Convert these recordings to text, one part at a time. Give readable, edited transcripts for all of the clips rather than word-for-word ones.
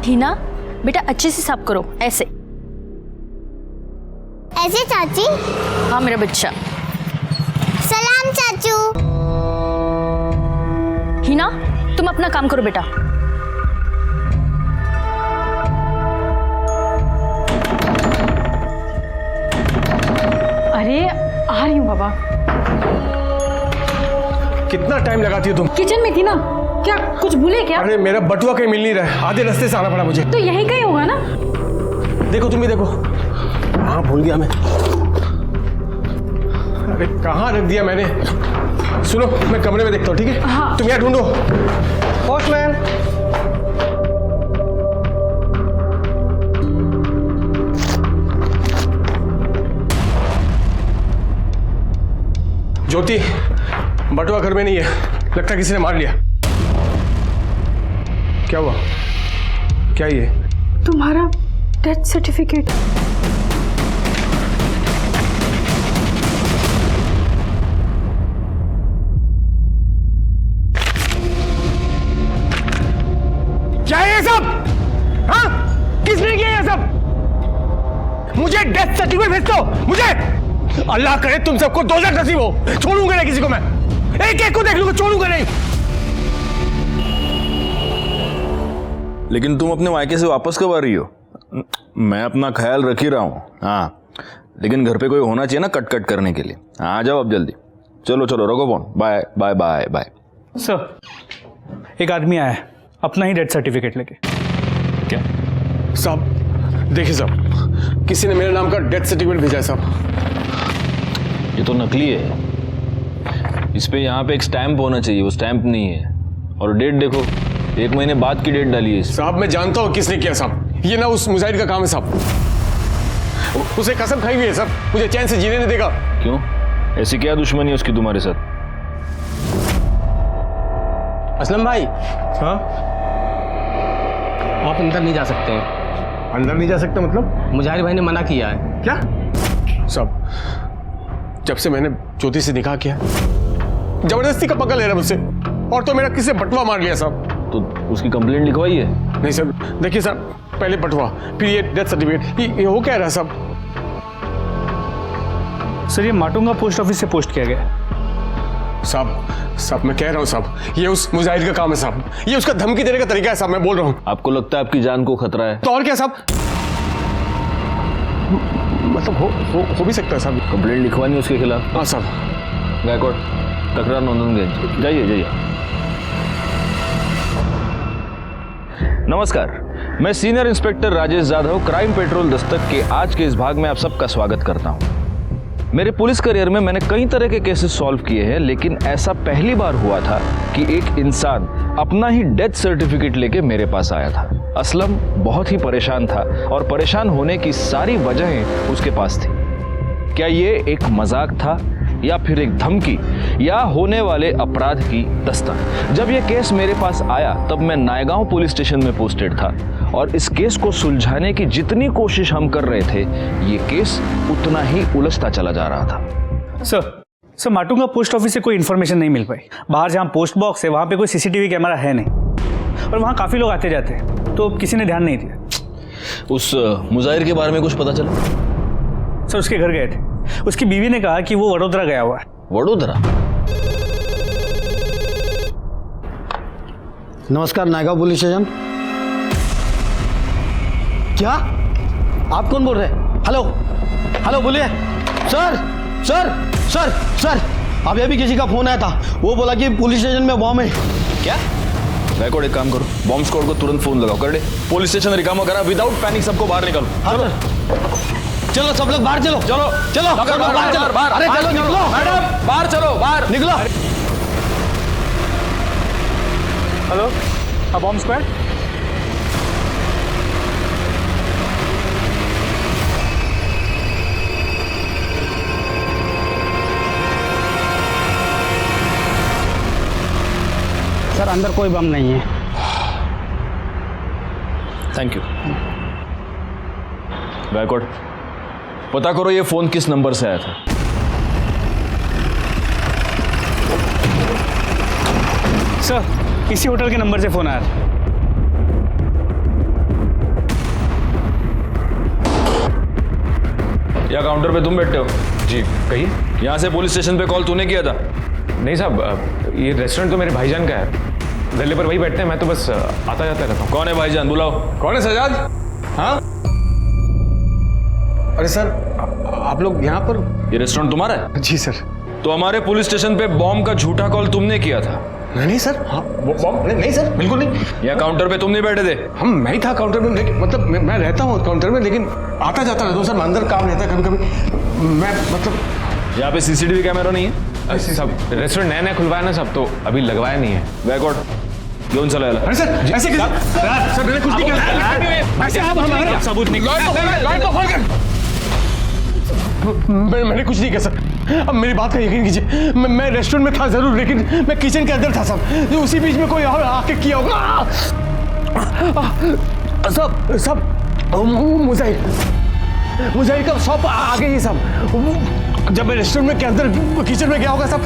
हिना बेटा अच्छे से साफ करो, ऐसे ऐसे चाची। हाँ मेरा बच्चा। सलाम चाचू। हिना तुम अपना काम करो बेटा। अरे आ रही हूँ बाबा। कितना टाइम लगाती हो तुम? किचन में थी ना। क्या कुछ भूले क्या? अरे मेरा बटुआ कहीं मिल नहीं रहा है, आधे रास्ते से आना पड़ा मुझे। तो यही कहीं होगा ना। देखो तुम भी देखो। हाँ भूल गया मैं। अरे कहाँ रख दिया मैंने? सुनो मैं कमरे में देखता हूँ, ठीक है? हाँ। तुम यहाँ ढूंढो। पोस्टमैन। ज्योति, बटुआ घर में नहीं है, लगता है किसी ने मार लिया। क्या हुआ? क्या ये? तुम्हारा डेथ सर्टिफिकेट। क्या है ये सब? हाँ? किसने किया ये सब? मुझे डेथ सर्टिफिकेट भेज दो, मुझे। अल्लाह करे तुम सबको 2000 नसीब हो। छोड़ूंगा नहीं किसी को मैं, एक एक को देख लूंगा, छोड़ूंगा नहीं। लेकिन तुम अपने मायके से वापस कब आ रही हो? मैं अपना ख्याल रख ही रहा हूँ। हाँ लेकिन घर पे कोई होना चाहिए ना कट कट करने के लिए। आ जाओ अब जल्दी। चलो चलो रखो फोन। Bye bye bye bye. Sir एक आदमी आया है अपना ही डेथ सर्टिफिकेट लेके। क्या? साहब देखिए साहब, किसी ने मेरे नाम का डेथ सर्टिफिकेट भेजा है साहब। ये तो नकली है। इस पे यहाँ पे एक स्टैंप होना चाहिए, वो स्टैंप नहीं है। और डेट देखो, 1 महीने बाद की डेट डाली है इस। साहब मैं जानता हूँ किसने किया साहब, ये ना उस मुजाहिद का काम है साहब। उसे कसम खाई हुई है साहब, मुझे चैन से जीने नहीं देगा। क्यों? ऐसी क्या दुश्मनी है उसकी तुम्हारे साथ? असलम भाई, हाँ आप अंदर नहीं जा सकते हैं। अंदर नहीं जा सकता मतलब? मुजाहिर भाई ने मना किया है। क्या? साहब जब से मैंने ज्योति से निकाह किया जबरदस्ती का पकड़ ले रहा मुझसे, और तो मेरा किसी बटवा मार लिया साहब। तो उसकी कंप्लेंट लिखवाई है? नहीं सर, देखिए सर, पहले बटवा फिर ये डेथ सर्टिफिकेट, ये हो क्या रहा साहब? सर ये माटुंगा पोस्ट ऑफिस से पोस्ट किया गया। साहब मैं कह रहा हूँ साहब, ये उस मुजाहिद का काम है साहब, ये उसका धमकी देने का तरीका है साहब, मैं बोल रहा हूँ। आपको लगता है आपकी जान को खतरा है? तो और क्या साहब, मतलब हो भी सकता है साहब। कंप्लेंट लिखवानी उसके खिलाफ? हाँ साहब। गायकवाड़ तकरार नोंदूंगे, जाइए जाइए। नमस्कार, मैं senior inspector Rajesh Yadav, crime petrol Dastak के आज के इस भाग में आप सबका स्वागत करता हूं। मेरे पुलिस करियर में मैंने कई तरह के केसेस सॉल्व किए हैं, लेकिन ऐसा पहली बार हुआ था कि एक इंसान अपना ही डेथ सर्टिफिकेट लेके मेरे पास आया था। असलम बहुत ही परेशान था और परेशान होने की सारी वजहें उसके पास थी। क्या ये एक मजाक था या फिर एक धमकी या होने वाले अपराध की दस्तक? जब यह केस मेरे पास आया तब मैं नायगांव पुलिस स्टेशन में पोस्टेड था और इस केस को सुलझाने की जितनी कोशिश हम कर रहे थे, ये केस उतना ही उलझता चला जा रहा था। सर माटुंगा पोस्ट ऑफिस से कोई इन्फॉर्मेशन नहीं मिल पाई। बाहर जहाँ पोस्ट बॉक्स है वहाँ पे कोई सीसीटीवी कैमरा है नहीं और वहाँ काफ़ी लोग आते जाते हैं, तो किसी ने ध्यान नहीं दिया। उस मुजाहिर के बारे में कुछ पता चला? सर उसके घर गए थे, उसकी बीवी ने कहा कि वो वडोदरा गया हुआ है। वडोदरा? नमस्कार, नायगांव पुलिस स्टेशन। क्या? आप कौन बोल रहे हैं? हेलो हेलो बोलिए। सर सर सर सर अभी अभी किसी का फोन आया था, वो बोला कि पुलिस स्टेशन में बॉम्ब है। क्या? गायकवाड़ एक काम करो, बॉम्ब स्क्वाड को तुरंत फोन लगाओ। कर दे, पुलिस स्टेशन रिकामा करा, विदाउट पैनिक सबको बाहर निकालो। हाँ सर, चलो सब लोग बाहर चलो। चलो चलो बाहर चलो। अरे चलो निकलो मैडम, बाहर चलो, बाहर निकलो। Hello, bomb squad. सर अंदर कोई बम नहीं है। Thank you. गायकवाड़ पता करो ये फोन किस नंबर से आया था। सर इसी होटल के नंबर से फोन आया था। या काउंटर पे तुम बैठते हो? जी कहिए। यहाँ से पुलिस स्टेशन पे कॉल तूने किया था? नहीं साहब, ये रेस्टोरेंट तो मेरे भाईजान का है, गले पर वही बैठते हैं, मैं तो बस आता जाता रहता हूँ। कौन है भाईजान, बुलाओ। कौन है सजाद? हाँ अरे सर, आप लोग यहाँ पर? ये रेस्टोरेंट तुम्हारा है? जी सर। तो हमारे पुलिस स्टेशन पे बॉम्ब का झूठा कॉल तुमने किया था? नहीं सर, हाँ वो बॉम्ब नहीं सर, बिल्कुल नहीं। या काउंटर पे तुम नहीं बैठे थे? हम मैं ही था काउंटर में, लेकिन मतलब मैं रहता हूँ काउंटर में, लेकिन आता जाता रहता हूँ सर, अंदर काम रहता है कभी कभी, मैं मतलब। यहाँ पे सीसीटीवी कैमरा नहीं है? सब रेस्टोरेंट नया नया खुलवाया ना सब, तो अभी लगवाया नहीं है। बैकवर्ड क्यों चला? अरे सर ऐसे कैसे? सर मैंने कुछ नहीं किया। ऐसे आप हमारे सबूत निकाल। मैंने कुछ नहीं किया सर, अब मेरी बात का यकीन कीजिए, मैं रेस्टोरेंट में था जरूर, लेकिन मैं किचन के अंदर था सब, उसी बीच में कोई और आके किया होगा। सब मुजाहिर का शॉप आगे ही सब, जब मैं रेस्टोरेंट में के अंदर किचन में गया होगा सब,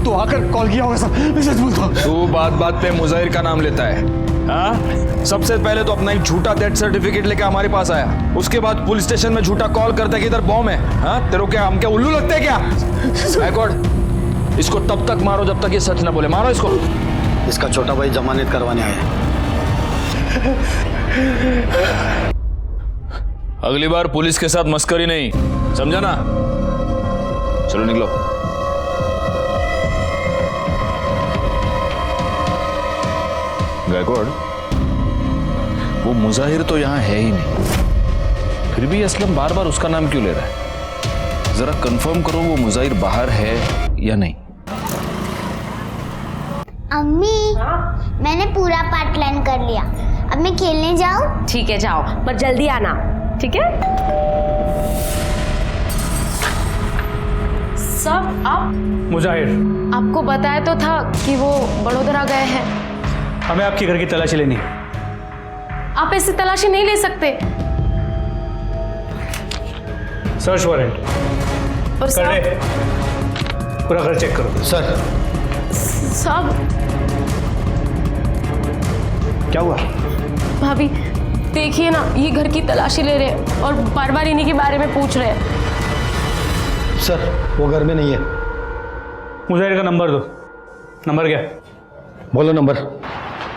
तो आकर कॉल किया होगा सब, मैं सच बोलता हूँ। तू बात बात पे मुजाहिर का नाम लेता है? हाँ, सबसे पहले तो अपना एक झूठा डेथ सर्टिफिकेट लेके हमारे पास आया, उसके बाद पुलिस स्टेशन में झूठा कॉल करता है कि इधर बॉम्ब है। हाँ, तेरे क्या हम क्या उल्लू लगते हैं क्या? बैकवर्ड, इसको तब तक मारो जब तक ये सच ना बोले। मारो इसको। इसका छोटा भाई जमानत करवाने आया है। अगली बार पुलिस के साथ मस्करी नहीं, समझा ना? चलो निकलो। गायकवाड़, वो मुजाहिर तो यहां है ही नहीं, फिर भी असलम बार बार उसका नाम क्यों ले रहा है? जरा कंफर्म करो वो मुजाहिर बाहर है या नहीं। अम्मी, मैंने पूरा पार्ट प्लान कर लिया, अब मैं खेलने जाऊँ? ठीक है जाओ, पर जल्दी आना, ठीक है? सब आप? मुजाहिर, आपको बताया तो था कि वो बड़ोदरा गए हैं। हमें आपके घर की तलाशी लेनी है। आप ऐसे तलाशी नहीं ले सकते। सर्च वारंट और कर ले, पूरा घर चेक करो। सर सब क्या हुआ? भाभी देखिए ना, ये घर की तलाशी ले रहे हैं और बार बार इन्हीं के बारे में पूछ रहे हैं। सर वो घर में नहीं है। मुजाहिर का नंबर दो। नंबर क्या? बोलो नंबर।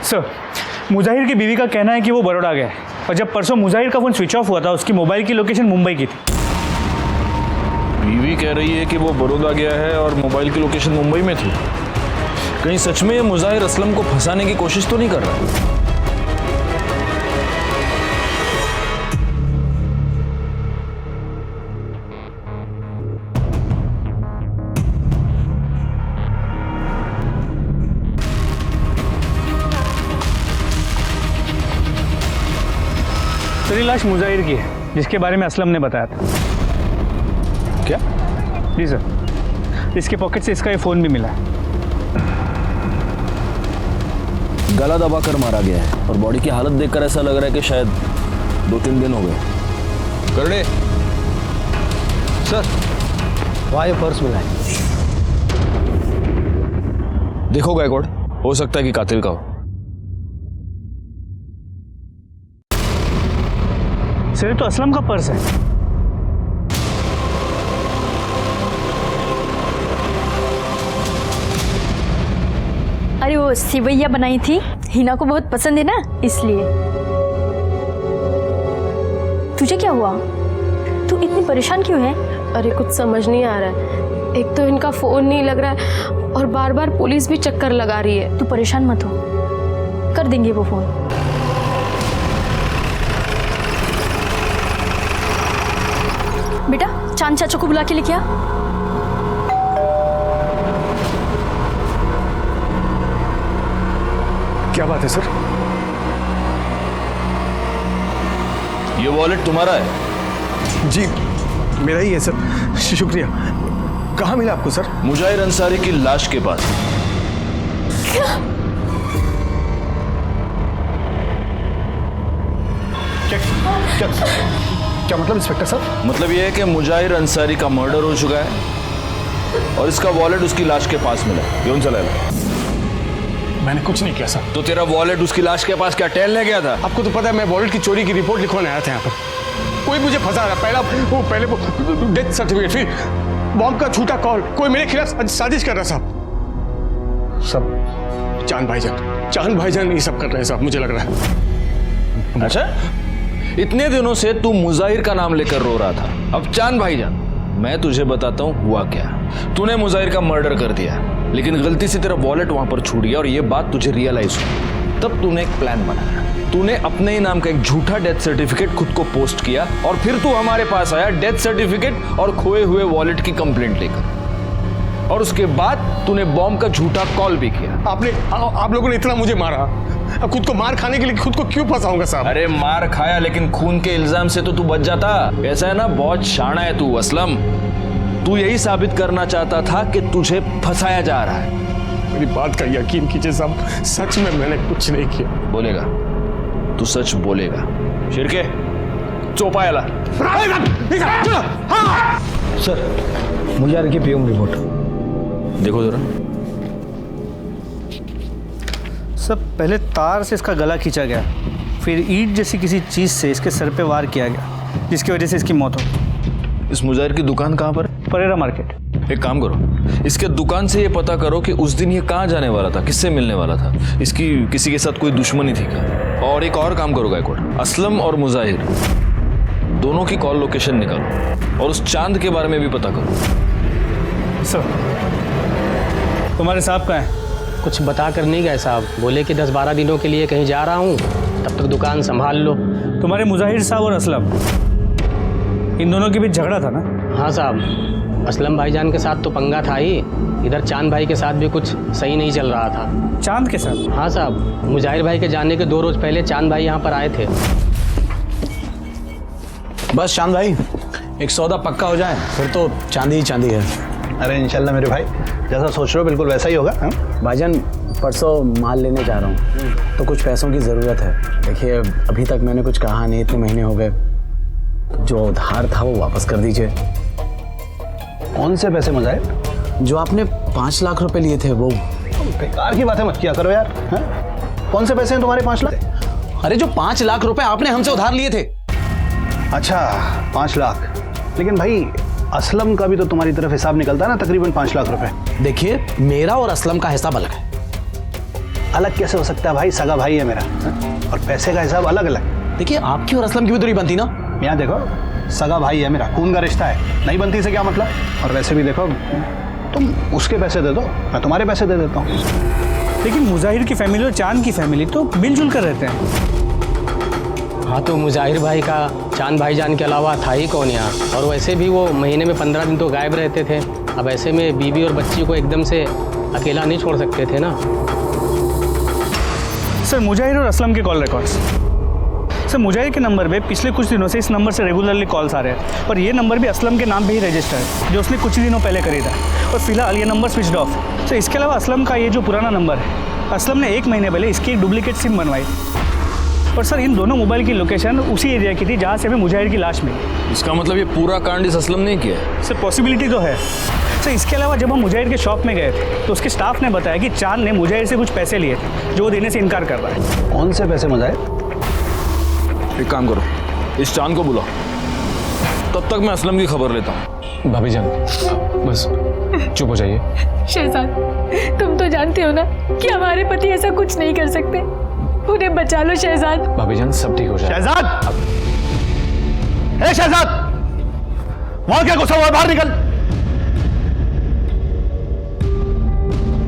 सर, मुजाहिर की बीवी का कहना है कि वो बड़ौदा गया है, और जब परसों मुजाहिर का फोन स्विच ऑफ हुआ था, उसकी मोबाइल की लोकेशन मुंबई की थी। बीवी कह रही है कि वो बड़ौदा गया है और मोबाइल की लोकेशन मुंबई में थी। कहीं सच में ये मुजाहिर असलम को फंसाने की कोशिश तो नहीं कर रहा? तेरी लाश मुजाहिर की है, जिसके बारे में असलम ने बताया था। क्या? जी सर, इसके पॉकेट से इसका ये फोन भी मिला है। गला दबाकर मारा गया है और बॉडी की हालत देखकर ऐसा लग रहा है कि शायद 2-3 दिन हो गए। करड़े सर वहाँ ये पर्स मिला है। देखो गायकवाड़, हो सकता है कि कातिल का हो। सर, तो असलम का पर्स है। अरे वो सिवैया बनाई थी, हिना को बहुत पसंद है ना, इसलिए। तुझे क्या हुआ? तू इतनी परेशान क्यों है? अरे कुछ समझ नहीं आ रहा है, एक तो इनका फोन नहीं लग रहा है और बार बार पुलिस भी चक्कर लगा रही है। तू परेशान मत हो, कर देंगे वो फोन। बेटा, चांद चाचा को बुला के लेके आ। क्या बात है सर? ये वॉलेट तुम्हारा है? जी मेरा ही है सर, शुक्रिया। कहाँ मिला आपको सर? मुजाहिर अंसारी की लाश के पास। क्या मतलब इंस्पेक्टर साहब? मतलब ये है कि मुजाहिर अंसारी का मर्डर हो चुका है और इसका वॉलेट उसकी लाश के पास मिला। क्यों चला? मैंने कुछ नहीं किया सर। तो तेरा वॉलेट उसकी लाश के पास क्या टहलने गया था? आपको तो पता है मैं वॉलेट की चोरी की रिपोर्ट लिखवाने आया था यहाँ पर। कोई मुझे फंसा रहा, पहले वो डेथ सर्टिफिकेट, फिर बॉम्ब का झूठा कॉल, कोई मेरे खिलाफ साजिश कर रहा साहब। सब चांद भाईजान ये सब कर रहे हैं साहब, मुझे लग रहा है। अच्छा, इतने दिनों से तू मुजाहिर का नाम लेकर रो रहा था, अब चांद भाईजान। मैं तुझे बताता हूँ हुआ क्या। तूने मुजाहिर का मर्डर कर दिया, लेकिन गलती से तेरा वॉलेट वहां पर छूट गया और ये बात तुझे रियलाइज हुई। तब तूने एक प्लान बनाया, तूने अपने ही नाम का एक झूठा डेथ सर्टिफिकेट खुद को पोस्ट किया और फिर तू हमारे पास आया डेथ सर्टिफिकेट और खोए हुए वॉलेट की कंप्लेंट लेकर। और उसके बाद तूने बॉम्ब का झूठा कॉल भी किया। आप लोगों ने इतना मुझे मारा, अब खुद को मार खाने के लिए खुद को क्यों फंसाऊंगा साहब? अरे मार खाया, लेकिन खून के इल्जाम से तो तू बच जाता। ऐसा है ना, बहुत शाना है तू असलम। तू यही साबित करना चाहता था कि तुझे फंसाया जा रहा है। मेरी बात का यकीन कीजिए साहब, सच में मैंने कुछ नहीं किया। बोलेगा, तू सच बोलेगा। शिरके चौपायाला। सर मुझे की पीएम रिपोर्ट देखो जरा। सब पहले तार से इसका गला खींचा गया, फिर ईंट जैसी किसी चीज़ से इसके सर पे वार किया गया, जिसकी वजह से इसकी मौत हो। इस मुजाहिर की दुकान कहाँ पर? परेरा मार्केट। एक काम करो, इसके दुकान से ये पता करो कि उस दिन ये कहाँ जाने वाला था, किससे मिलने वाला था, इसकी किसी के साथ कोई दुश्मनी थी क्या। और एक और काम करो गायकवाड़, असलम और मुजाहिर दोनों की कॉल लोकेशन निकालो और उस चांद के बारे में भी पता करो। सर तुम्हारे साहब कहाँ हैं? कुछ बता कर नहीं गए साहब, बोले कि 10-12 दिनों के लिए कहीं जा रहा हूँ, तब तक दुकान संभाल लो। तुम्हारे मुजाहिर साहब और असलम, इन दोनों के बीच झगड़ा था ना? हाँ साहब, असलम भाईजान के साथ तो पंगा था ही, इधर चांद भाई के साथ भी कुछ सही नहीं चल रहा था। चांद के साथ? हाँ साहब, मुजाहिर भाई के जाने के 2 रोज पहले चांद भाई यहाँ पर आए थे। बस चांद भाई, एक सौदा पक्का हो जाए फिर तो चांदी ही चांदी है। अरे इंशाल्लाह मेरे भाई, जैसा सोच रहे हो बिल्कुल वैसा ही होगा। भाईजान परसों माल लेने जा रहा हूँ, तो कुछ पैसों की ज़रूरत है। देखिए अभी तक मैंने कुछ कहा नहीं, इतने महीने हो गए, जो उधार था वो वापस कर दीजिए। कौन से पैसे मुजाहिर? जो आपने 5 लाख रुपए लिए थे वो। बेकार की बातें मत किया करो यार। है? कौन से पैसे हैं तुम्हारे 5 लाख? अरे जो 5 लाख रुपए आपने हमसे उधार लिए थे। अच्छा 5 लाख, लेकिन भाई असलम का भी तो तुम्हारी तरफ हिसाब निकलता है ना, तकरीबन 5 लाख रुपए। देखिए मेरा और असलम का हिसाब अलग है। अलग कैसे हो सकता है भाई, सगा भाई है मेरा। है? और पैसे का हिसाब अलग अलग। देखिए आपकी और असलम की भी तो नहीं बनती ना। यहाँ देखो, सगा भाई है मेरा, खून का रिश्ता है, नहीं बनती से क्या मतलब। और वैसे भी देखो, तुम उसके पैसे दे दो, मैं तुम्हारे पैसे दे देता हूँ। लेकिन मुजाहिर की फैमिली और चांद की फैमिली तो मिलजुल कर रहते हैं। हाँ तो मुजाहिर भाई का चांद भाईजान के अलावा था ही कौन यहाँ, और वैसे भी वो महीने में 15 दिन तो गायब रहते थे। अब ऐसे में बीवी और बच्ची को एकदम से अकेला नहीं छोड़ सकते थे ना। सर मुजाहिर और असलम के कॉल रिकॉर्ड्स। सर मुजाहिर के नंबर पे पिछले कुछ दिनों से इस नंबर से रेगुलरली कॉल्स आ रहे हैं, और ये नंबर भी असलम के नाम पे ही रजिस्टर है, जो उसने कुछ ही दिनों पहले खरीदा, और फिलहाल ये नंबर स्विच्ड ऑफ। सर इसके अलावा असलम का ये जो पुराना नंबर है, असलम ने 1 महीने पहले इसकी एक डुप्लीकेट सिम बनवाई। और सर इन दोनों मोबाइल की लोकेशन उसी एरिया की थी जहाँ से हमें मुजाहिर की लाश मिली। इसका मतलब ये पूरा कांड इस असलम ने किया है? सर पॉसिबिलिटी तो है। सर इसके अलावा जब हम मुजाहिर के शॉप में गए थे तो उसके स्टाफ ने बताया कि चांद ने मुजाहिर से कुछ पैसे लिए थे, जो वो देने से इनकार कर रहा है। कौन से पैसे मुजाहिर? एक काम करो, इस चांद को बुलाओ, तब तक मैं असलम की खबर लेता हूँ। भाभी जान बस चुप हो जाइए। शहजाद तुम तो जानते हो ना कि हमारे पति ऐसा कुछ नहीं कर सकते, उन्हें बचा लो शहजाद। भाभी जान सब ठीक हो जाए। शहजाद, ए शहजाद, वहां क्या गुस्सा हुआ, बाहर निकल।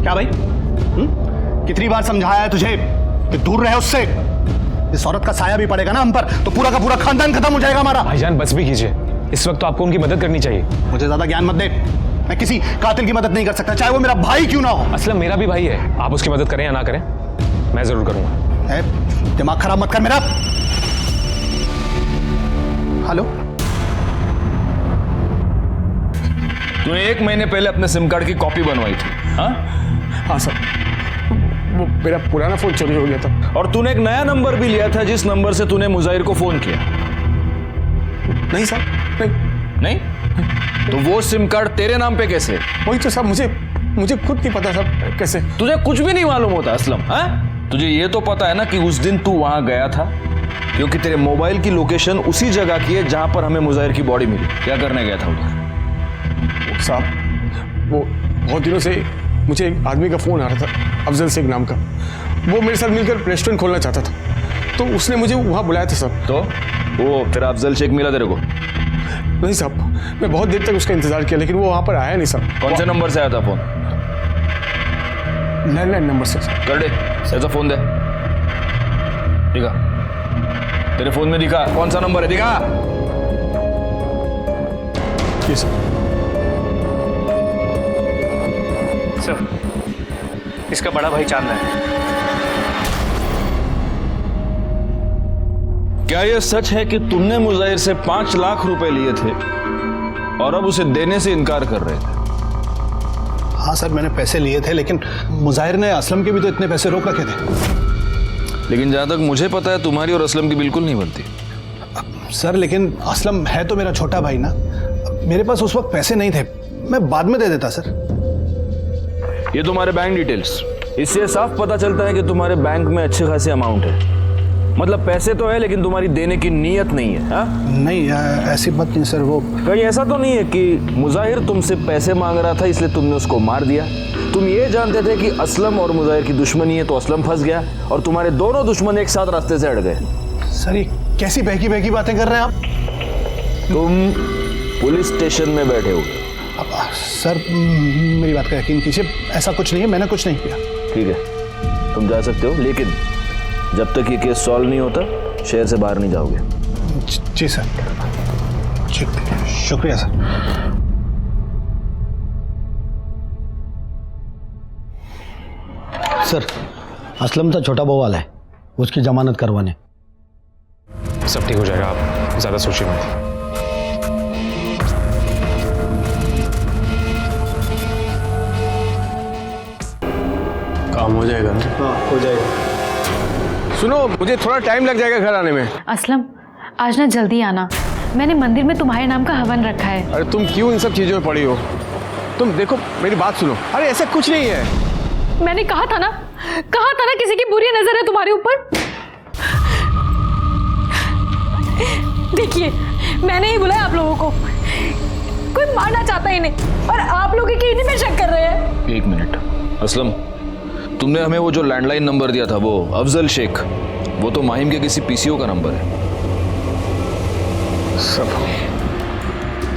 क्या भाई, कितनी बार समझाया है तुझे कि दूर रहे उससे। इस औरत का साया भी पड़ेगा ना हम पर तो पूरा का पूरा खानदान खत्म हो जाएगा हमारा। भाईजान बस भी कीजिए, इस वक्त तो आपको उनकी मदद करनी चाहिए। मुझे ज्यादा ज्ञान मत दे, मैं किसी कातिल की मदद नहीं कर सकता, चाहे वो मेरा भाई क्यों ना हो। असलम मेरा भी भाई है, आप उसकी मदद करें या ना करें, मैं जरूर करूंगा। दिमाग खराब मत कर मेरा। हेलो, तूने 1 महीने पहले अपने सिम कार्ड की कॉपी बनवाई थी? हाँ सर, वो मेरा पुराना फोन चोरी हो गया था। और तूने एक नया नंबर भी लिया था, जिस नंबर से तूने मुजाहिर को फोन किया? नहीं सर, नहीं। तो वो सिम कार्ड तेरे नाम पे कैसे? वही तो साहब, मुझे खुद नहीं पता साहब कैसे। तुझे कुछ भी नहीं मालूम होता असलम? हाँ, तुझे ये तो पता है ना कि उस दिन तू वहां गया था, क्योंकि तेरे मोबाइल की लोकेशन उसी जगह की है जहां पर हमें मुजाहिर की बॉडी मिली। क्या करने गया था उधर? साहब वो बहुत दिनों से मुझे एक आदमी का फ़ोन आ रहा था, अफजल शेख नाम का। वो मेरे साथ मिलकर रेस्टोरेंट खोलना चाहता था, तो उसने मुझे वहाँ बुलाया था साहब। तो वो तेरा अफजल शेख मिला तेरे को? नहीं साहब, मैं बहुत देर तक उसका इंतजार किया लेकिन वो वहाँ पर आया नहीं साहब। कौन से नंबर से आया था फोन? लैंडलाइन नंबर से। कर दे, ऐसा फोन दे। दिखा, तेरे फोन में दिखा कौन सा नंबर है, दिखा। ये सर इसका बड़ा भाई चांद है। क्या यह सच है कि तुमने मुजाहिर से 5 लाख रुपए लिए थे और अब उसे देने से इनकार कर रहे थे? हाँ सर, मैंने पैसे लिए थे, लेकिन मुजाहिर ने असलम के भी तो इतने पैसे रोक रखे थे। लेकिन जहां तक मुझे पता है तुम्हारी और असलम की बिल्कुल नहीं बनती। सर लेकिन असलम है तो मेरा छोटा भाई ना, मेरे पास उस वक्त पैसे नहीं थे, मैं बाद में दे देता सर। ये तुम्हारे बैंक डिटेल्स, इससे साफ पता चलता है कि तुम्हारे बैंक में अच्छे खासे अमाउंट है। मतलब पैसे तो है लेकिन तुम्हारी देने की नीयत नहीं है। हा? नहीं ऐसी बात नहीं सर। वो कहीं ऐसा तो नहीं है कि मुजाहिर तुमसे पैसे मांग रहा था इसलिए तुमने उसको मार दिया? तुम ये जानते थे कि असलम और मुजाहिर की दुश्मनी है तो असलम फंस गया और तुम्हारे दोनों दुश्मन एक साथ रास्ते से हट गए। सर ये कैसी बहकी बहकी बातें कर रहे हैं आप? तुम पुलिस स्टेशन में बैठे हो। सर मेरी बात का यकीन कीजिए, ऐसा कुछ नहीं है, मैंने कुछ नहीं किया। ठीक है, तुम जा सकते हो, लेकिन जब तक ये केस सॉल्व नहीं होता शहर से बाहर नहीं जाओगे। जी सर, शुक्रिया सर। सर असलम था छोटा बवाल है, उसकी जमानत करवाने। सब ठीक हो जाएगा, आप ज़्यादा सोचिए मत। काम हो जाएगा ना? हाँ हो जाएगा। सुनो, मुझे थोड़ा टाइम लग जाएगा घर आने में। असलम आज ना जल्दी आना, मैंने मंदिर में तुम्हारे नाम का हवन रखा है। अरे तुम क्यों इन सब चीज़ों में पड़ी हो? तुम देखो मेरी बात सुनो। अरे ऐसा कुछ नहीं है। मैंने कहा था ना किसी की बुरी नजर है तुम्हारे ऊपर। देखिए मैंने ही बुलाया आप लोगों को, कोई मारना चाहता है इन्हें और आप लोग इन्हीं में शक कर रहे हैं। 1 मिनट असलम, तुमने हमें वो जो लैंडलाइन नंबर दिया था वो अफजल शेख, वो तो माहिम के किसी पीसीओ का नंबर है। सब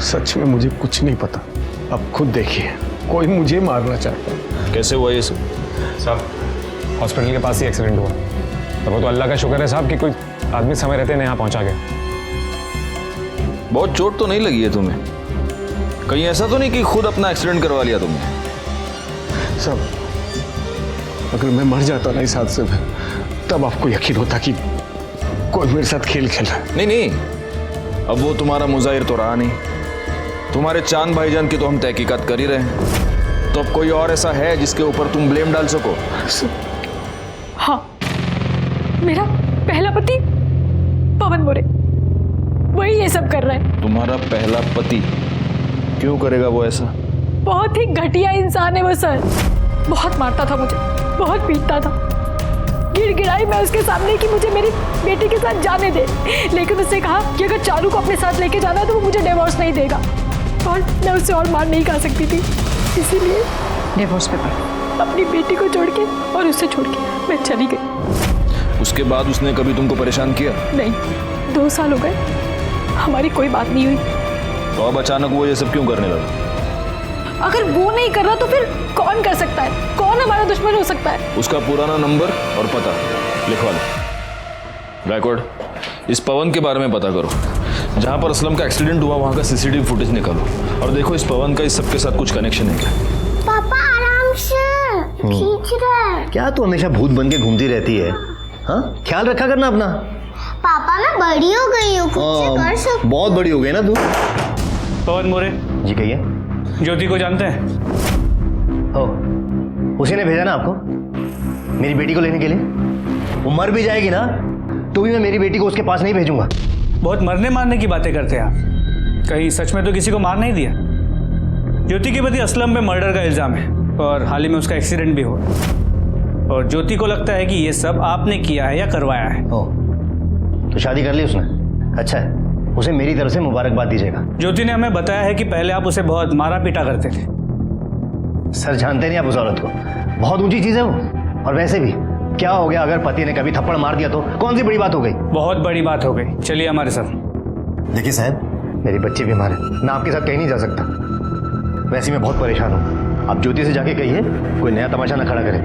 सच में मुझे कुछ नहीं पता। अब खुद देखिए, कोई मुझे मारना चाहता है। कैसे हुआ ये सब? साहब हॉस्पिटल के पास ही एक्सीडेंट हुआ, तो वो तो अल्लाह का शुक्र है साहब कि कोई आदमी समय रहते यहाँ पहुँचा गया। बहुत चोट तो नहीं लगी है तुम्हें? कहीं ऐसा तो नहीं कि खुद अपना एक्सीडेंट करवा लिया तुमने? सब अगर मैं मर जाता ना इस हादसे में, तब आपको यकीन होता कि कोई मेरे साथ खेल खेला। नहीं, अब वो तुम्हारा मुजाहिर तो रहा नहीं, तुम्हारे चांद भाईजान की तो हम तहकीकात कर ही रहे हैं। तो अब कोई और ऐसा है जिसके ऊपर तुम ब्लेम डाल सको? हाँ, मेरा पहला पति पवन मोरे, वही ये सब कर रहा है। तुम्हारा पहला पति? क्यों करेगा वो ऐसा? बहुत ही घटिया इंसान है वो सर, बहुत मारता था मुझे, बहुत पीटता था। गिड़गिड़ाई मैं उसके सामने कि मुझे मेरी बेटी के साथ जाने दे, लेकिन उसने कहा कि अगर चारू को अपने साथ लेके जाना है तो वो मुझे डिवोर्स नहीं देगा, और मैं उससे और मार नहीं खा सकती थी, इसीलिए डिवोर्स पेपर अपनी बेटी को छोड़ के और उससे छोड़ के मैं चली गई। उसके बाद उसने कभी तुमको परेशान किया? नहीं, 2 साल हो गए, हमारी कोई बात नहीं हुई। तो अब अचानक वो ये सब क्यों करने लगा? अगर वो नहीं कर रहा तो फिर कौन कर सकता है? कौन हमारा दुश्मन हो सकता है? उसका पुराना नंबर और पता लिखवा लो। गायकवाड़, इस पवन के बारे में पता करो, जहां पर असलम का एक्सीडेंट हुआ वहां का सीसीटीवी फुटेज निकालो और देखो इस पवन का इस सब के साथ कुछ कनेक्शन है क्या। पापा आराम से खींच रहा है। क्या तू हमेशा भूत बन के घूमती रहती है? हाँ, ख्याल रखा करना अपना। पापा मैं बड़ी हो गई हूँ, खुद से कर सकती। बहुत बड़ी हो गई ना तू। पवन मोरे जी कहिए। ज्योति को जानते हैं? हो, उसी ने भेजा ना आपको मेरी बेटी को लेने के लिए? वो मर भी जाएगी ना तो भी मैं मेरी बेटी को उसके पास नहीं भेजूंगा। बहुत मरने मारने की बातें करते हैं आप, कहीं सच में तो किसी को मार नहीं दिया? ज्योति के प्रति असलम पे मर्डर का इल्ज़ाम है और हाल ही में उसका एक्सीडेंट भी हुआ, और ज्योति को लगता है कि ये सब आपने किया है या करवाया है। तो शादी कर ली उसने? अच्छा है, उसे मेरी तरफ से मुबारकबाद दीजिएगा। ज्योति ने हमें बताया है कि पहले आप उसे बहुत मारा पीटा करते थे। सर जानते नहीं आप उस औरत को, बहुत ऊंची चीज है वो। और वैसे भी क्या हो गया अगर पति ने कभी थप्पड़ मार दिया तो कौन सी बड़ी बात हो गई? बहुत बड़ी बात हो गई। चलिए हमारे साथ। देखिए साहब, मेरी बच्ची बीमार है, मैं आपके साथ कहीं नहीं जा सकता। वैसे मैं बहुत परेशान हूँ, आप ज्योति से जाके कहिए कोई नया तमाशा ना खड़ा करे।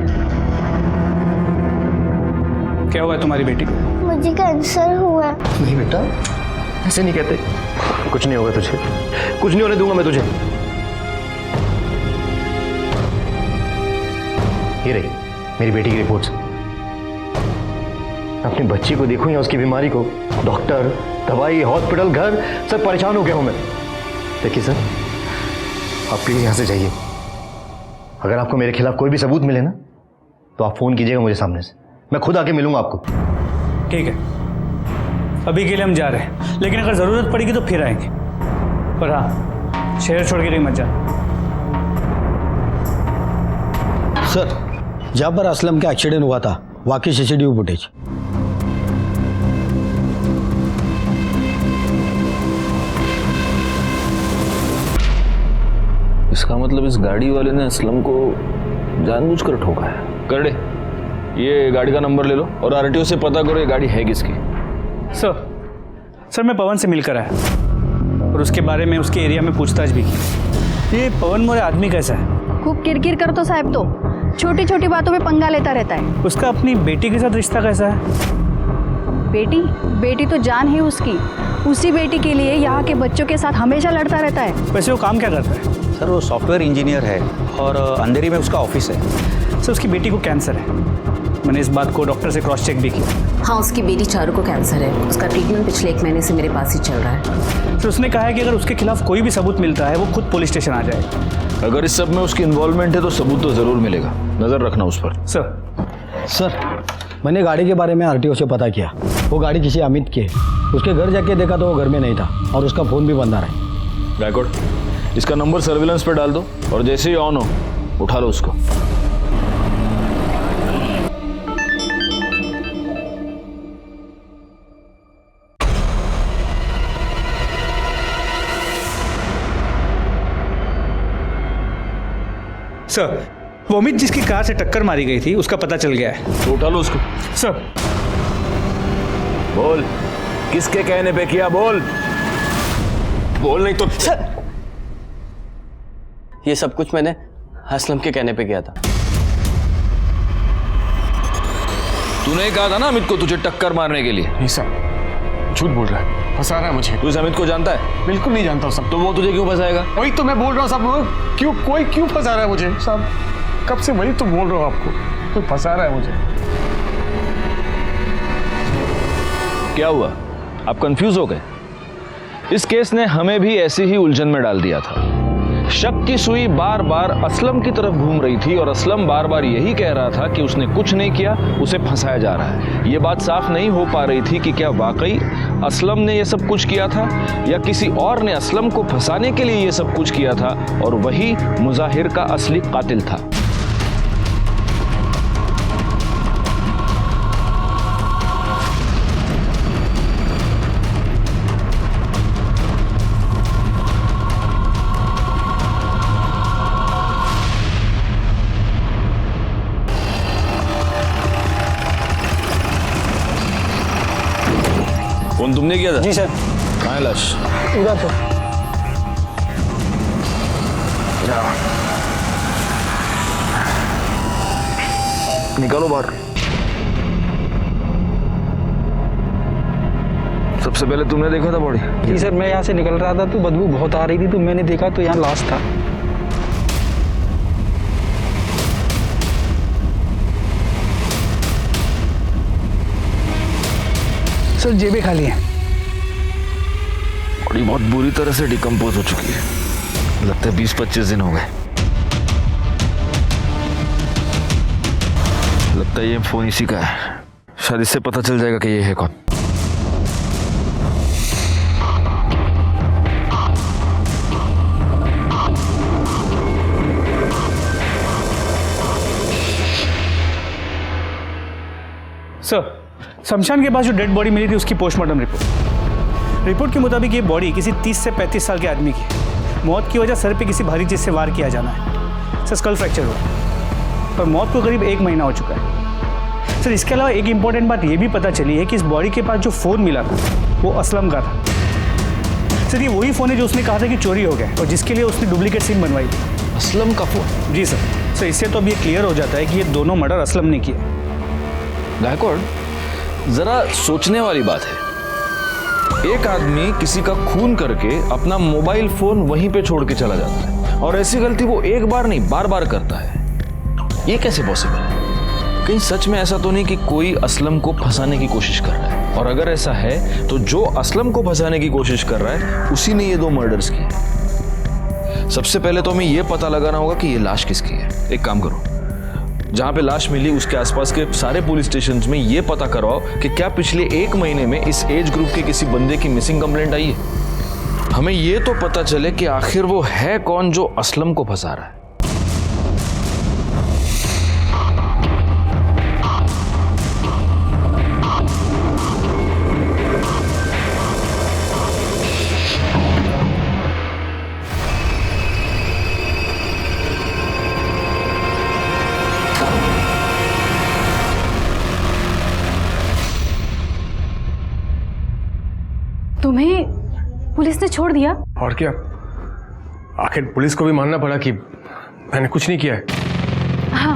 क्या हुआ तुम्हारी बेटी को? मुझे कैंसर हुआ। नहीं बेटा, ऐसे नहीं कहते। कुछ नहीं होगा तुझे, कुछ नहीं होने दूंगा मैं तुझे। ये रही मेरी बेटी की रिपोर्ट्स। अपनी बच्ची को देखूं या उसकी बीमारी को, डॉक्टर, दवाई, हॉस्पिटल, घर, सब परेशान हो गया हूं मैं। देखिए सर, आप प्लीज यहां से जाइए। अगर आपको मेरे खिलाफ कोई भी सबूत मिले ना तो आप फोन कीजिएगा मुझे सामने से, मैं खुद आके मिलूंगा आपको। ठीक है, अभी के लिए हम जा रहे हैं, लेकिन अगर जरूरत पड़ेगी तो फिर आएंगे। पर हाँ, शहर छोड़ के कहीं मत जाना। सर, जहाँ पर असलम का एक्सीडेंट हुआ था वाकई सीसीटीवी फुटेज। इसका मतलब इस गाड़ी वाले ने असलम को जानबूझकर ठोका है। करडे, ये गाड़ी का नंबर ले लो और आरटीओ से पता करो ये गाड़ी है किसकी। सर मैं पवन से मिलकर आया और उसके बारे में उसके एरिया में पूछताछ भी की। ये पवन मोरे आदमी कैसा है? खूब किरकिर करतो साहब, तो छोटी छोटी बातों में पंगा लेता रहता है। उसका अपनी बेटी के साथ रिश्ता कैसा है? बेटी तो जान है उसकी। उसी बेटी के लिए यहाँ के बच्चों के साथ हमेशा लड़ता रहता है। वैसे वो काम क्या करता है? सर वो सॉफ्टवेयर इंजीनियर है और अंधेरी में उसका ऑफिस है। सर उसकी बेटी को कैंसर है, मैंने इस बात को डॉक्टर से क्रॉस चेक भी किया। हाँ, उसकी बेटी चारू को कैंसर है। उसका ट्रीटमेंट पिछले 1 महीने से मेरे पास ही चल रहा है। तो उसने कहा है कि अगर उसके खिलाफ कोई भी सबूत मिलता है वो खुद पुलिस स्टेशन आ जाए। अगर इस सब में उसकी इन्वॉल्वमेंट है तो सबूत तो जरूर मिलेगा, नजर रखना उस पर। सर, मैंने गाड़ी के बारे में आरटीओ से पता किया। वो गाड़ी किसी अमित की है। उसके घर जाके देखा तो वो घर में नहीं था और उसका फोन भी बंद आ रहा है। बैकवर्ड, इसका नंबर सर्विलेंस पे डाल दो और जैसे ही ऑन हो उठा लो उसको। सर, वो अमित जिसकी कार से टक्कर मारी गई थी उसका पता चल गया है। तो उठा लो उसको। सर, बोल, किसके कहने पे किया? बोल नहीं तो। सर, ये सब कुछ मैंने असलम के कहने पे किया था। तूने कहा था ना अमित को तुझे टक्कर मारने के लिए? नहीं सर, झूठ बोल रहा है, फंसा रहा है मुझे। तू इस अमित को जानता है? बिल्कुल नहीं जानता सब। तो वो तुझे क्यों फंसाएगा? वही तो मैं बोल रहा हूँ साहब, कोई क्यों फंसा रहा है मुझे साहब? कब से वही तो बोल रहा हूँ आपको, कोई फंसा रहा है मुझे। क्या हुआ, आप कंफ्यूज हो गए? इस केस ने हमें भी ऐसी ही उलझन में डाल दिया था। शक की सुई बार बार असलम की तरफ घूम रही थी और असलम बार बार यही कह रहा था कि उसने कुछ नहीं किया, उसे फंसाया जा रहा है। यह बात साफ नहीं हो पा रही थी कि क्या वाकई असलम ने यह सब कुछ किया था या किसी और ने असलम को फंसाने के लिए यह सब कुछ किया था और वही मुजाहिर का असली कातिल था। फोन तुमने किया था? जी सर। कहाँ है लाश? उधर तो। निकालो बाहर। सबसे पहले तुमने देखा था बॉडी? जी सर, मैं यहाँ से निकल रहा था तो बदबू बहुत आ रही थी तो मैंने देखा तो यहाँ लाश था। सर जेबें खाली हैं। बॉडी बहुत बुरी तरह से डिकम्पोज हो चुकी है, लगता है 20-25 दिन हो गए। लगता है ये फोन इसी का है, शायद इससे पता चल जाएगा कि ये है कौन। सर, शमशान के पास जो डेड बॉडी मिली थी उसकी पोस्टमार्टम रिपोर्ट के मुताबिक ये बॉडी किसी 30 से 35 साल के आदमी की मौत की वजह सर पे किसी भारी चीज़ से वार किया जाना है। सर स्कल फ्रैक्चर हुआ और मौत को करीब 1 महीना हो चुका है। सर इसके अलावा एक इम्पॉर्टेंट बात ये भी पता चली है कि इस बॉडी के पास जो फ़ोन मिला था वो असलम का था। सर ये वही फ़ोन है जो उसने कहा था कि चोरी हो गया और जिसके लिए उसने डुप्लीकेट सिम बनवाई थी। असलम का फ़ोन? जी सर इससे तो अब ये क्लियर हो जाता है कि ये दोनों मर्डर असलम ने किए। गायकवाड़, जरा सोचने वाली बात है। एक आदमी किसी का खून करके अपना मोबाइल फोन वहीं पे छोड़ के चला जाता है और ऐसी गलती वो एक बार नहीं बार बार करता है। ये कैसे पॉसिबल है? कहीं सच में ऐसा तो नहीं कि कोई असलम को फंसाने की कोशिश कर रहा है? और अगर ऐसा है तो जो असलम को फंसाने की कोशिश कर रहा है उसी ने ये 2 मर्डर्स किए। सबसे पहले तो हमें ये पता लगाना होगा कि ये लाश किसकी है। एक काम करो, जहां पे लाश मिली उसके आसपास के सारे पुलिस स्टेशंस में ये पता करवाओ कि क्या पिछले 1 महीने में इस एज ग्रुप के किसी बंदे की मिसिंग कंप्लेंट आई है। हमें ये तो पता चले कि आखिर वो है कौन जो असलम को फंसा रहा है। तुम्हें पुलिस ने छोड़ दिया? और क्या, आखिर पुलिस को भी मानना पड़ा कि मैंने कुछ नहीं किया है। हाँ,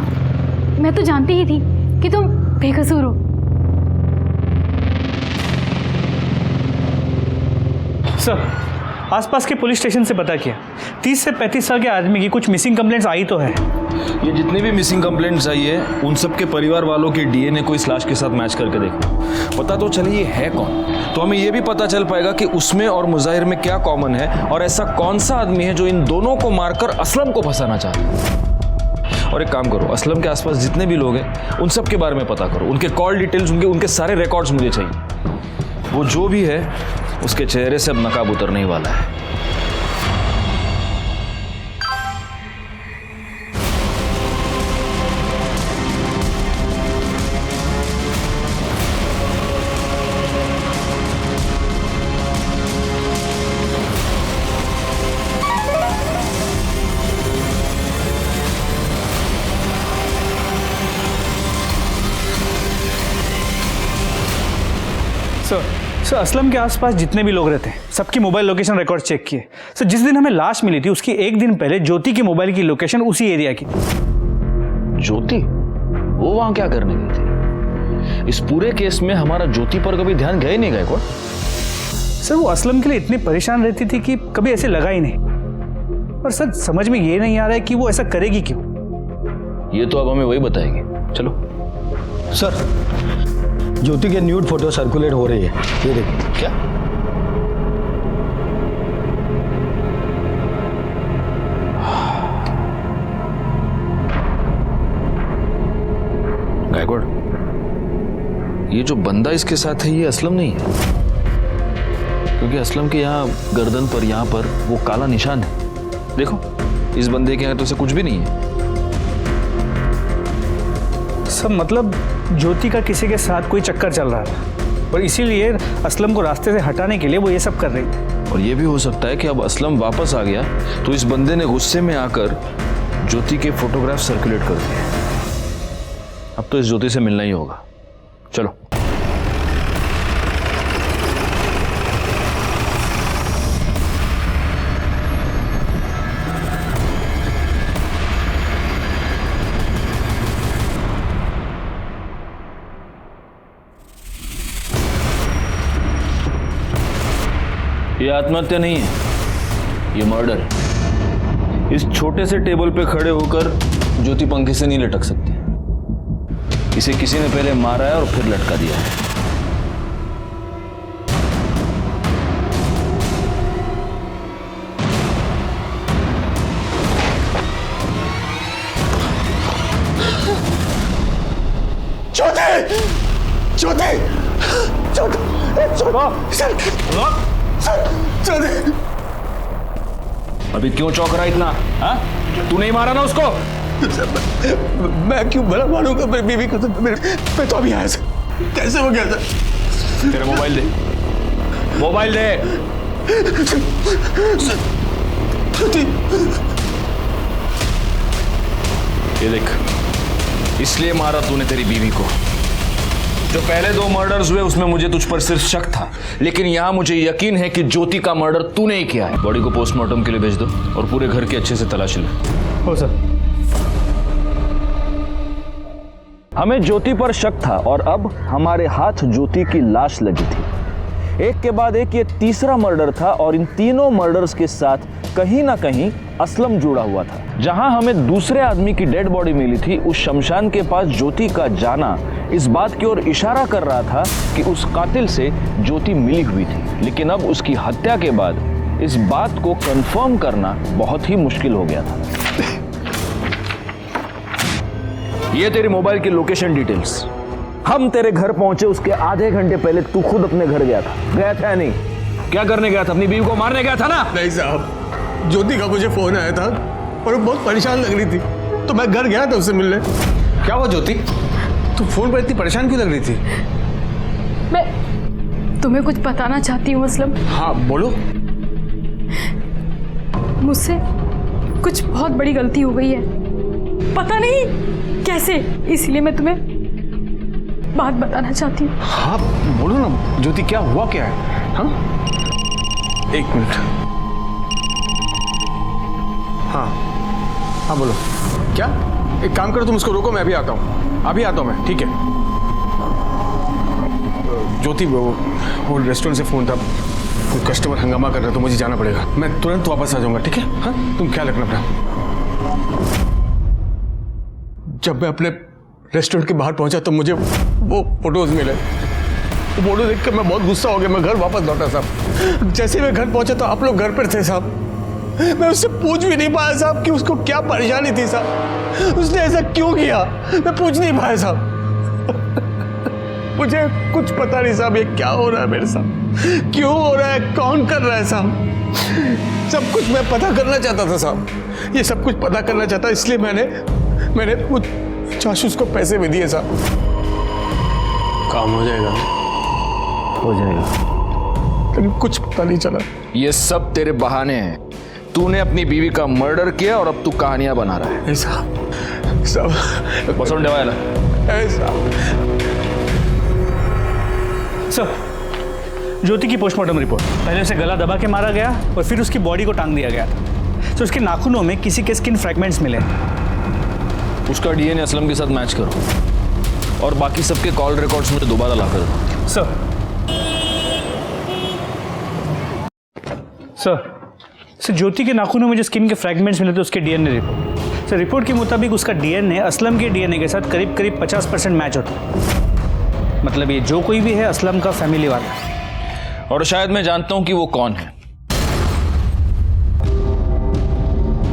मैं तो जानती ही थी कि तुम बेकसूर हो। सर आसपास के पुलिस स्टेशन से पता किया 30 से 35 साल के आदमी की कुछ मिसिंग कंप्लेंट्स आई तो है। ये जितनी भी मिसिंग कंप्लेंट्स आई है उन सब के परिवार वालों के डीएनए को इस लाश के साथ मैच करके देखो, पता तो चले ये है कौन। तो हमें ये भी पता चल पाएगा कि उसमें और मुजाहिर में क्या कॉमन है और ऐसा कौन सा आदमी है जो इन दोनों को मारकर असलम को फंसाना चाहता है। और एक काम करो, असलम के आसपास जितने भी लोग हैं उन सब के बारे में पता करो, उनके कॉल डिटेल्स, उनके सारे रिकॉर्ड्स मुझे चाहिए। वो जो भी है उसके चेहरे से अब नकाब उतरने वाला है। सर असलम के आसपास जितने भी लोग रहते हैं सबकी मोबाइल लोकेशन रिकॉर्ड चेक किए। सर जिस दिन हमें लाश मिली थी उसकी 1 दिन पहले ज्योति की मोबाइल की लोकेशन उसी एरिया की थी। ज्योति? वो वहां क्या करने गई थी? इस पूरे केस में हमारा ज्योति पर कभी ध्यान गया ही नहीं गायकवाड़। सर वो असलम के लिए इतनी परेशान रहती थी कि कभी ऐसे लगा ही नहीं। और सर समझ में ये नहीं आ रहा है कि वो ऐसा करेगी क्यों। ये तो अब हमें वही बताएगी। चलो। सर ज्योति के न्यूड फोटो सर्कुलेट हो रही है, ये देखिए। क्या? गायकवाड़, ये जो बंदा इसके साथ है ये असलम नहीं है, क्योंकि असलम के यहाँ गर्दन पर, यहाँ पर वो काला निशान है। देखो, इस बंदे के यहाँ तो से कुछ भी नहीं है। सब मतलब ज्योति का किसी के साथ कोई चक्कर चल रहा था और इसीलिए असलम को रास्ते से हटाने के लिए वो ये सब कर रही थी। और ये भी हो सकता है कि अब असलम वापस आ गया तो इस बंदे ने गुस्से में आकर ज्योति के फोटोग्राफ सर्कुलेट कर दिए। अब तो इस ज्योति से मिलना ही होगा। चलो। ये आत्महत्या नहीं है, ये मर्डर है। इस छोटे से टेबल पे खड़े होकर ज्योति पंखे से नहीं लटक सकती। इसे किसी ने पहले मारा है और फिर लटका दिया है। ज्योति! ज्योति! अभी क्यों चौंक रहा इतना? हाँ? तू नहीं मारा ना उसको? मैं क्यों भला मारूंगा मेरी बीवी को? मैं तो अभी आया। कैसे हो गया सर? तेरा मोबाइल दे, मोबाइल दे। ये देख, इसलिए मारा तूने तेरी बीवी को। जो पहले 2 मर्डर्स हुए उसमें मुझे तुझ पर सिर्फ शक था, लेकिन यहां मुझे यकीन है कि ज्योति का मर्डर तूने ही किया है। बॉडी को पोस्टमार्टम के लिए भेज दो और पूरे घर की अच्छे से तलाशी लो। हो सर। हमें ज्योति पर शक था और अब हमारे हाथ ज्योति की लाश लगी थी। एक के बाद एक ये तीसरा मर्डर था और इन तीनों मर्डर्स के साथ कहीं ना कहीं असलम जुड़ा हुआ था। जहां हमें दूसरे आदमी की डेड बॉडी मिली थी, उस शमशान के पास ज्योति का जाना इस बात की ओर इशारा कर रहा था कि उस कातिल से ज्योति मिली हुई थी। लेकिन अब उसकी हत्या के बाद इस बात को कंफर्म करना बहुत ही मुश्किल हो गया था। ये तेरी मोबाइल की लोकेशन डिटेल्स। हम तेरे घर पहुंचे उसके आधे घंटे पहले तू खुद अपने घर गया था या नहीं? क्या करने गया था? अपनी बीवी को मारने गया था ना? नहीं साहब, ज्योति का मुझे फोन आया था और वो बहुत परेशान लग रही थी, तो मैं घर गया था उससे मिलने। क्या हुआ ज्योति? तू फोन पर इतनी परेशान क्यों लग रही थी? मैं तुम्हें कुछ बताना चाहती हूँ असलम। हाँ बोलो। मुझसे कुछ बहुत बड़ी गलती हो गई है, पता नहीं कैसे, इसलिए मैं तुम्हें बात बताना चाहती हूँ। हाँ बोलो ना ज्योति, क्या हुआ क्या है? हाँ 1 मिनट। हाँ हाँ बोलो। क्या? एक काम करो, तुम उसको रोको, मैं अभी आता हूँ। अभी आता हूँ मैं, ठीक है? ज्योति, वो रेस्टोरेंट से फोन था, कोई कस्टमर हंगामा कर रहा, तो मुझे जाना पड़ेगा। मैं तुरंत वापस आ जाऊंगा, ठीक है? हाँ तुम ख्याल रखना अपना। जब मैं अपने रेस्टोरेंट के बाहर पहुंचा तो मुझे वो फोटोज मिले। वो फोटो देख कर मैं बहुत गुस्सा हो गया। मैं घर वापस लौटा साहब। जैसे ही मैं घर पहुंचा तो आप लोग घर पर थे साहब। मैं उससे पूछ भी नहीं पाया साहब कि उसको क्या परेशानी थी साहब, उसने ऐसा क्यों किया, मैं पूछ नहीं पाया साहब। मुझे कुछ पता नहीं साहब, ये क्या हो रहा है मेरे साथ, क्यों हो रहा है, कौन कर रहा है साहब। सब कुछ मैं पता करना चाहता था साहब, ये सब कुछ पता करना चाहता, इसलिए मैंने कुछ जासूस को पैसे भी दिए साहब। काम हो जाएगा, हो जाएगा, लेकिन कुछ पता नहीं चला। ये सब तेरे बहाने हैं। तूने अपनी बीवी का मर्डर किया और अब तू कहानियां बना रहा है। सब पसंद है सर, ज्योति की पोस्टमार्टम रिपोर्ट। पहले उसे गला दबा के मारा गया और फिर उसकी बॉडी को टांग दिया गया था। तो उसके नाखूनों में किसी के स्किन फ्रैगमेंट्स मिले। उसका डीएनए असलम के साथ मैच करो और बाकी सबके कॉल रिकॉर्ड्स मुझे दोबारा ला कर दो। सर ज्योति के नाखूनों में जो स्किन के फ्रैगमेंट्स मिले थे उसके डीएनए रिपोर्ट। सर रिपोर्ट के मुताबिक उसका डीएनए असलम के डीएनए के साथ करीब करीब 50% मैच होता है। मतलब ये जो कोई भी है असलम का फैमिली वाला है। और शायद मैं जानता हूं कि वो कौन है।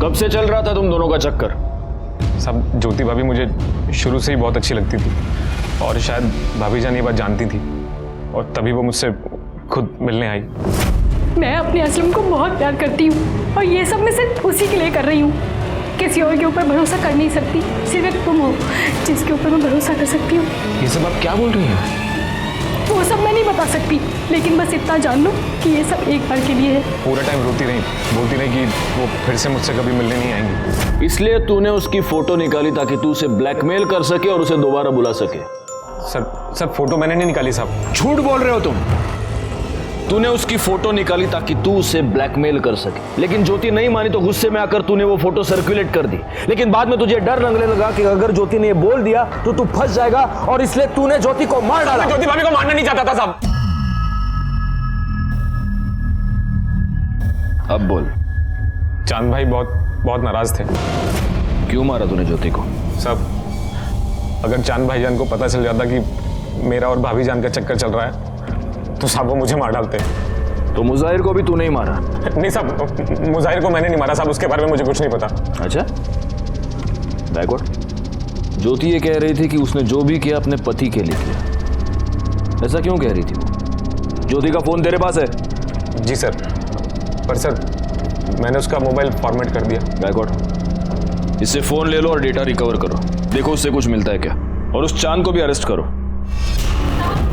कब से चल रहा था तुम दोनों का चक्कर? सब ज्योति भाभी मुझे शुरू से ही बहुत अच्छी लगती थी और शायद भाभी जान ये बात जानती थी और तभी वो मुझसे खुद मिलने आई। मैं अपने असलम को बहुत प्यार करती हूँ और ये सब मैं सिर्फ उसी के लिए कर रही हूँ। किसी और के ऊपर भरोसा कर नहीं सकती, सिर्फ एक तुम हो जिसके ऊपर मैं भरोसा कर सकती हूँ। ये सब आप क्या बोल रही हैं? वो सब मैं नहीं बता सकती, लेकिन बस इतना जान लो कि ये सब एक बार के लिए है। पूरा टाइम रोती रही, बोलती रही कि वो फिर से मुझसे कभी मिलने नहीं आएंगी। इसलिए तूने उसकी फोटो निकाली ताकि तू उसे ब्लैकमेल कर सके और उसे दोबारा बुला सके। सर फोटो मैंने नहीं निकाली साहब। झूठ बोल रहे हो तुम। तूने उसकी फोटो निकाली ताकि तू उसे ब्लैकमेल कर सके, लेकिन ज्योति नहीं मानी तो गुस्से में आकर तूने वो फोटो सर्कुलेट कर दी। लेकिन बाद में तुझे डर लगने लगा कि अगर ज्योति ने ये बोल दिया तो तू फंस जाएगा और इसलिए तूने ज्योति को मार डाला। ज्योति भाभी को मारना नहीं चाहता था साहब। अब बोल। चांद भाई बहुत नाराज थे। क्यों मारा तूने ज्योति को? साहब अगर चांद भाईजान को पता चल जाता कि मेरा और भाभी जान का चक्कर चल रहा है तो साहब वो मुझे मार डालते। तो मुजाहिर को भी तू नहीं मारा? नहीं साहब, मुजाहिर को मैंने नहीं मारा साहब, उसके बारे में मुझे कुछ नहीं पता। अच्छा बैकवर्ड। ज्योति ये कह रही थी कि उसने जो भी किया अपने पति के लिए किया। ऐसा क्यों कह रही थी वो? ज्योति का फोन तेरे पास है? जी सर, पर सर मैंने उसका मोबाइल फॉर्मेट कर दिया। बैकवर्ड, इससे फोन ले लो और डेटा रिकवर करो, देखो उससे कुछ मिलता है क्या, और उस चांद को भी अरेस्ट करो।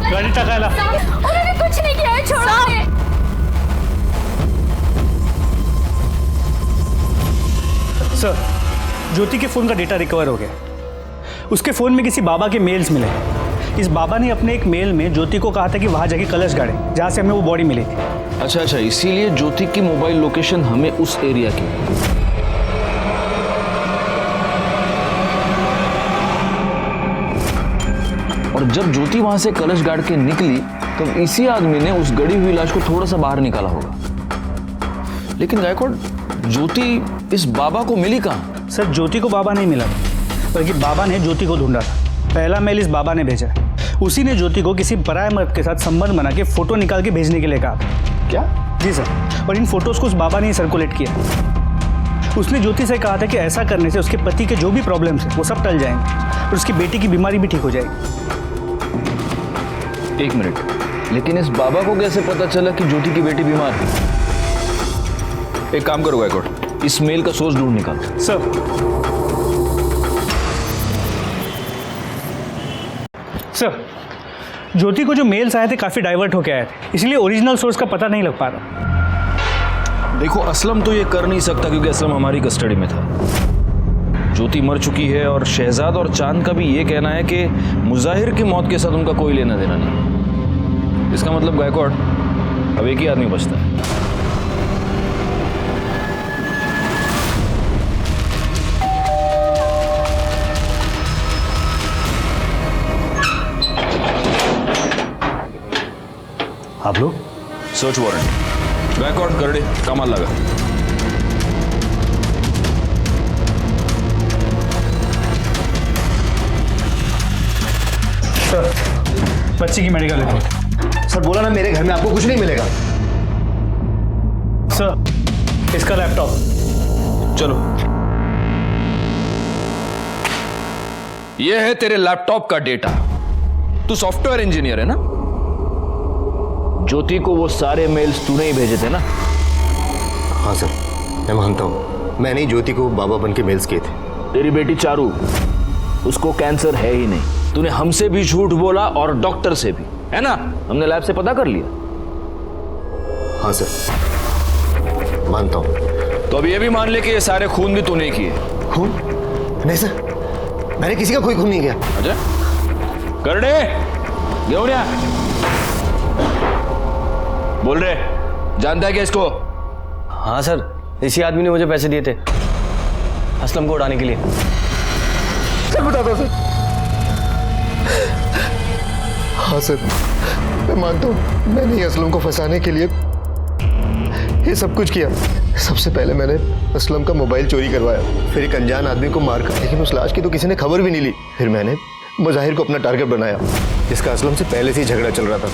गाड़ी टकाला। उन्होंने कुछ नहीं किया है, छोड़ो। सर, ज्योति के फोन का डेटा रिकवर हो गया। उसके फोन में किसी बाबा के मेल्स मिले। इस बाबा ने अपने एक मेल में ज्योति को कहा था कि वहां जाके कलश गाड़े जहां से हमें वो बॉडी मिली थी। अच्छा, इसीलिए ज्योति की मोबाइल लोकेशन हमें उस एरिया की। और जब ज्योति वहां से कलश गाड़ के निकली तो इसी आदमी ने उस गड़ी हुई लाश को थोड़ा सा बाहर निकाला होगा। लेकिन गायकवाड़, ज्योति इस बाबा को मिली कहां? सर, ज्योति को बाबा नहीं मिला, बल्कि बाबा ने ज्योति को ढूंढा था। पहला मेल इस बाबा ने भेजा। उसी ने ज्योति को किसी पराये मर्द के साथ संबंध बना के फोटो निकाल के भेजने के लिए कहा था। क्या? जी सर, और इन फोटोज को उस बाबा ने सर्कुलेट किया। उसने ज्योति से कहा था कि ऐसा करने से उसके पति के जो भी प्रॉब्लम्स हैं वो सब टल जाएंगे और उसकी बेटी की बीमारी भी ठीक हो जाएगी। एक मिनट, लेकिन इस बाबा को कैसे पता चला कि ज्योति की बेटी बीमार है? एक काम करो गायकवाड़, इस मेल का सोर्स ढूंढ निकालो। सर, ज्योति को जो मेल्स आए थे काफी डाइवर्ट होके आए थे, इसलिए ओरिजिनल सोर्स का पता नहीं लग पा रहा। देखो, असलम तो ये कर नहीं सकता क्योंकि असलम हमारी कस्टडी में था। ज्योति मर चुकी है और शहजाद और चांद का भी ये कहना है कि मुजाहिर की मौत के साथ उनका कोई लेना देना नहीं। इसका मतलब गायकवाड़, अब एक ही आदमी बचता है। आप लोग? सर्च वारंट गायकवाड़ कर दे, कमाल लगा। सर, बच्ची की मेडिकल रिपोर्ट। सर, बोला ना मेरे घर में आपको कुछ नहीं मिलेगा। सर, इसका लैपटॉप। चलो, ये है तेरे लैपटॉप का डेटा। तू सॉफ्टवेयर इंजीनियर है ना? ज्योति को वो सारे मेल्स तूने ही भेजे थे ना? हाँ सर, मैं मानता हूँ, मैंने ही ज्योति को बाबा बन के मेल्स किए थे। तेरी बेटी चारू, उसको कैंसर है ही नहीं। तूने हमसे भी झूठ बोला और डॉक्टर से भी, है ना? हमने लैब से पता कर लिया। हाँ सर, मानता हूँ। तो अब ये भी मान ले कि ये सारे खून भी तूने किए। खून? नहीं सर, मैंने किसी का कोई खून नहीं किया। अच्छा, कर दे, घेऊन या। बोल रहे, जानता है क्या इसको? हाँ सर, इसी आदमी ने मुझे पैसे दिए थे असलम को उड़ाने के लिए। सर बता दो सर। हाँ सर, मैं मानता हूँ, मैंने ही असलम को फंसाने के लिए ये सब कुछ किया। सबसे पहले मैंने असलम का मोबाइल चोरी करवाया, फिर एक अनजान आदमी को मारकर, लेकिन उस लाश की तो किसी ने खबर भी नहीं ली। फिर मैंने मुजाहिर को अपना टारगेट बनाया, जिसका असलम से पहले से ही झगड़ा चल रहा था।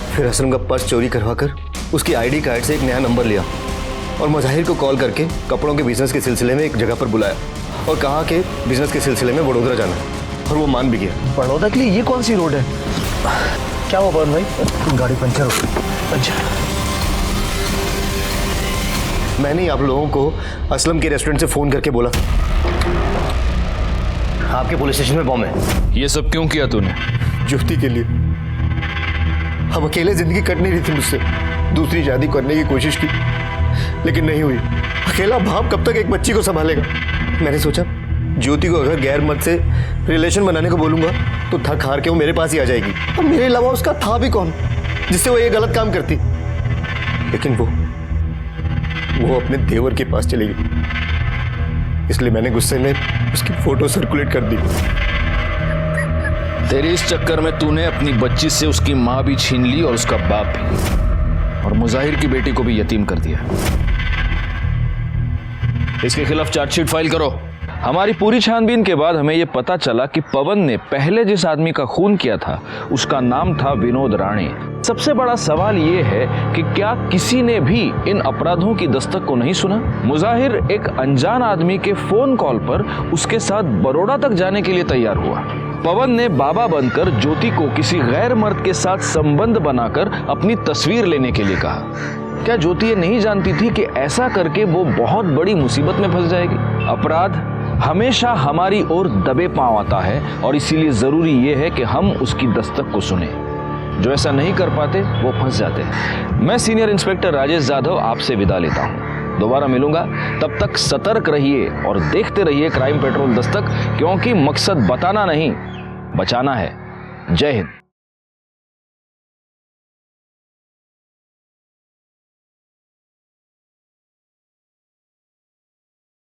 फिर असलम का पर्स चोरी करवाकर उसकी आईडी कार्ड से एक नया नंबर लिया और मुजाहिर को कॉल करके कपड़ों के बिजनेस के सिलसिले में एक जगह पर बुलाया और कहा कि बिजनेस के सिलसिले में वडोदरा जाना है, और वो मान भी गया। बड़ौदा के लिए ये कौन सी रोड है? क्या हुआ पवन भाई? गाड़ी पंचर हो गई। अच्छा, मैंने ही आप लोगों को असलम के रेस्टोरेंट से फोन करके बोला आपके पुलिस स्टेशन में बॉम्ब है। ये सब क्यों किया तूने? ज्योति के लिए। हम अकेले जिंदगी कट नहीं रही थी मुझसे। दूसरी शादी करने की कोशिश की, लेकिन नहीं हुई। अकेला बाप कब तक एक बच्ची को संभालेगा? मैंने सोचा ज्योति को अगर गैर मर्द से रिलेशन बनाने को बोलूंगा तो थक हार के वो मेरे पास ही आ जाएगी। अब मेरे अलावा उसका था भी कौन जिससे वो ये गलत काम करती? लेकिन वो अपने देवर के पास चली गई, इसलिए मैंने गुस्से में उसकी फोटो सर्कुलेट कर दी। तेरे इस चक्कर में तूने अपनी बच्ची से उसकी माँ भी छीन ली और उसका बाप भी, और मुजाहिर की बेटी को भी यतीम कर दिया। इसके खिलाफ चार्जशीट फाइल करो। हमारी पूरी छानबीन के बाद हमें यह पता चला कि पवन ने पहले जिस आदमी का खून किया था उसका नाम था विनोद राणे। सबसे बड़ा सवाल यह है कि क्या किसी ने भी इन अपराधों की दस्तक को नहीं सुना? मुजाहिर एक अनजान आदमी के फोन कॉल पर उसके साथ बड़ौदा तक जाने के लिए तैयार हुआ। पवन ने बाबा बनकर ज्योति को किसी गैर मर्द के साथ संबंध बनाकर अपनी तस्वीर लेने के लिए कहा। क्या ज्योति ये नहीं जानती थी कि ऐसा करके वो बहुत बड़ी मुसीबत में फंस जाएगी? अपराध हमेशा हमारी ओर दबे पांव आता है और इसीलिए जरूरी यह है कि हम उसकी दस्तक को सुने। जो ऐसा नहीं कर पाते वो फंस जाते हैं। मैं सीनियर इंस्पेक्टर राजेश जाधव आपसे विदा लेता हूं। दोबारा मिलूंगा, तब तक सतर्क रहिए और देखते रहिए क्राइम पेट्रोल दस्तक, क्योंकि मकसद बताना नहीं, बचाना है। जय हिंद।